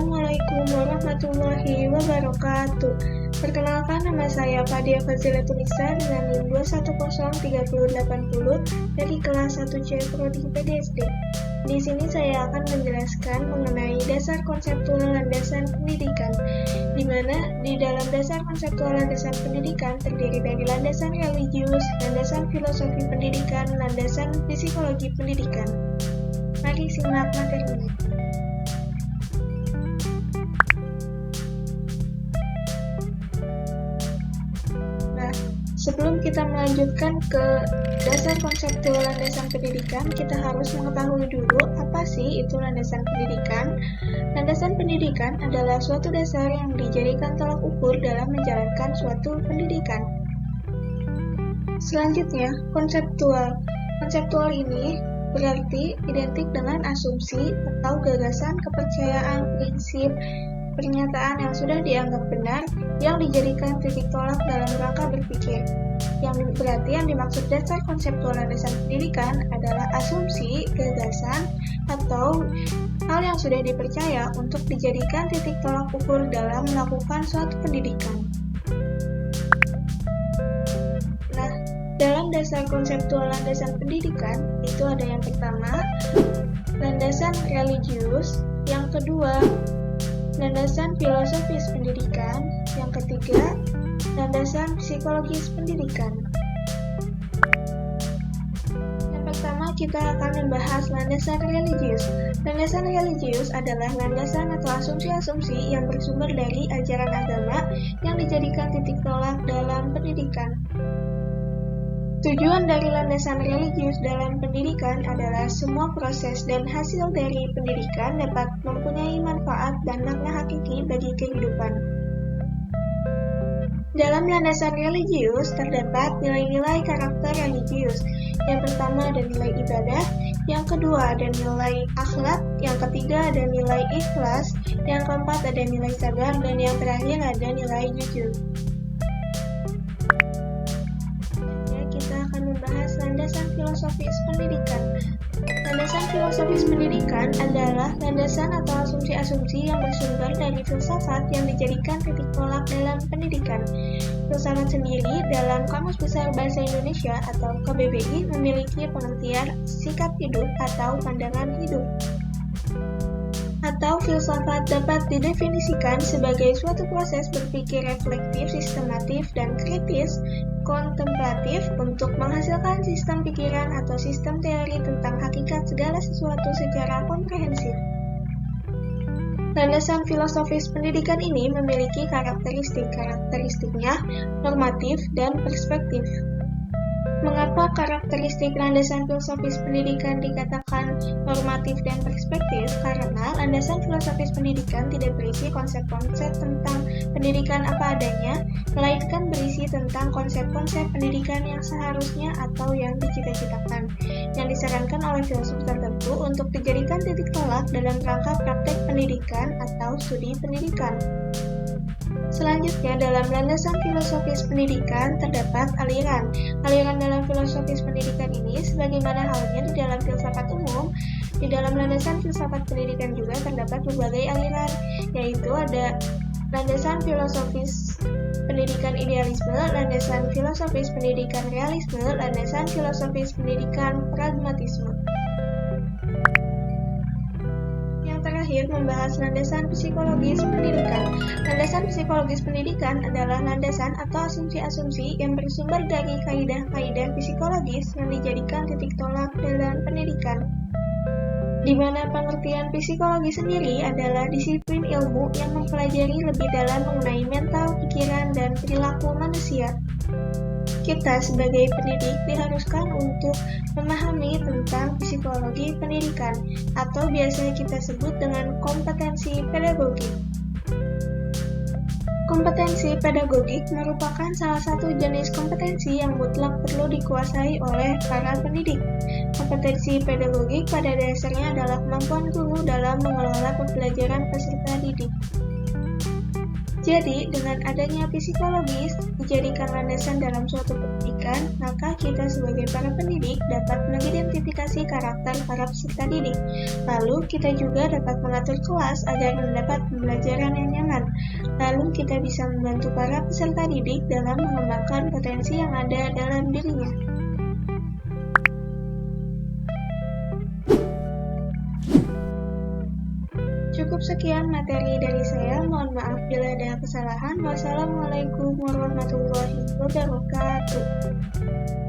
Assalamualaikum warahmatullahi wabarakatuh. Perkenalkan, nama saya Fadia Fazila Tunisa dengan NIM 2103080 dari kelas 1C Prodi PDSD. Di sini saya akan menjelaskan mengenai dasar konseptual landasan pendidikan, di mana di dalam dasar konseptual landasan pendidikan terdiri dari landasan religius, landasan filosofi pendidikan, landasan psikologi pendidikan. Mari simak materinya. Sebelum kita melanjutkan ke dasar konseptual landasan pendidikan, kita harus mengetahui dulu apa sih itu landasan pendidikan. Landasan pendidikan adalah suatu dasar yang dijadikan tolak ukur dalam menjalankan suatu pendidikan. Selanjutnya, konseptual. Konseptual ini berarti identik dengan asumsi atau gagasan, kepercayaan, prinsip, pernyataan yang sudah dianggap benar yang dijadikan titik tolak dalam rangka berpikir. Yang berarti yang dimaksud dasar konseptual landasan pendidikan adalah asumsi, gagasan, atau hal yang sudah dipercaya untuk dijadikan titik tolak ukur dalam melakukan suatu pendidikan. Nah, dalam dasar konseptual landasan pendidikan itu ada yang pertama, landasan religius, yang kedua, landasan filosofis pendidikan, yang ketiga, landasan psikologis pendidikan. Yang pertama, kita akan membahas landasan religius. Landasan religius adalah landasan atau asumsi-asumsi yang bersumber dari ajaran agama yang dijadikan titik tolak dalam pendidikan. Tujuan dari landasan religius dalam pendidikan adalah semua proses dan hasil dari pendidikan dapat mempunyai manfaat dan makna hakiki bagi kehidupan. Dalam landasan religius terdapat nilai-nilai karakter religius. Yang pertama ada nilai ibadah, yang kedua ada nilai akhlak, yang ketiga ada nilai ikhlas, yang keempat ada nilai sabar, dan yang terakhir ada nilai jujur. Membahas landasan filosofis pendidikan. Landasan filosofis pendidikan adalah landasan atau asumsi-asumsi yang bersumber dari filsafat yang dijadikan titik tolak dalam pendidikan. Filsafat sendiri dalam Kamus Besar Bahasa Indonesia atau KBBI memiliki pengertian sikap hidup atau pandangan hidup. Atau filsafat dapat didefinisikan sebagai suatu proses berpikir reflektif, sistematif, dan kritis, kontemplatif untuk menghasilkan sistem pikiran atau sistem teori tentang hakikat segala sesuatu secara komprehensif. Landasan filosofis pendidikan ini memiliki karakteristiknya normatif dan perspektif. Mengapa karakteristik landasan filosofis pendidikan dikatakan normatif dan perspektif? Karena landasan filosofis pendidikan tidak berisi konsep-konsep tentang pendidikan apa adanya, melainkan berisi tentang konsep-konsep pendidikan yang seharusnya atau yang dicita-citakan, yang disarankan oleh filsuf tertentu untuk dijadikan titik tolak dalam rangka praktek pendidikan atau studi pendidikan. Selanjutnya, dalam landasan filosofis pendidikan terdapat aliran. Aliran dalam filosofis pendidikan ini, sebagaimana halnya di dalam filsafat umum, di dalam landasan filsafat pendidikan juga terdapat berbagai aliran, yaitu ada landasan filosofis pendidikan idealisme, landasan filosofis pendidikan realisme, landasan filosofis pendidikan pragmatisme. Terakhir, membahas landasan psikologis pendidikan. Landasan psikologis pendidikan adalah landasan atau asumsi-asumsi yang bersumber dari kaidah-kaidah psikologis yang dijadikan titik tolak dalam pendidikan. Di mana pengertian psikologi sendiri adalah disiplin ilmu yang mempelajari lebih dalam mengenai mental, pikiran, dan perilaku manusia. Kita sebagai pendidik diharuskan untuk memahami tentang psikologi pendidikan atau biasanya kita sebut dengan kompetensi pedagogik. Kompetensi pedagogik merupakan salah satu jenis kompetensi yang mutlak perlu dikuasai oleh para pendidik. Kompetensi pedagogik pada dasarnya adalah kemampuan guru dalam mengelola pembelajaran peserta didik. Jadi, dengan adanya psikologis dijadikan landasan dalam suatu pendidikan, maka kita sebagai para pendidik dapat mengidentifikasi karakter para peserta didik. Lalu, kita juga dapat mengatur kelas agar mendapat pembelajaran yang nyaman. Lalu, kita bisa membantu para peserta didik dalam mengembangkan potensi yang ada dalam dirinya. Cukup sekian materi dari saya, mohon maaf bila ada kesalahan. Wassalamualaikum warahmatullahi wabarakatuh.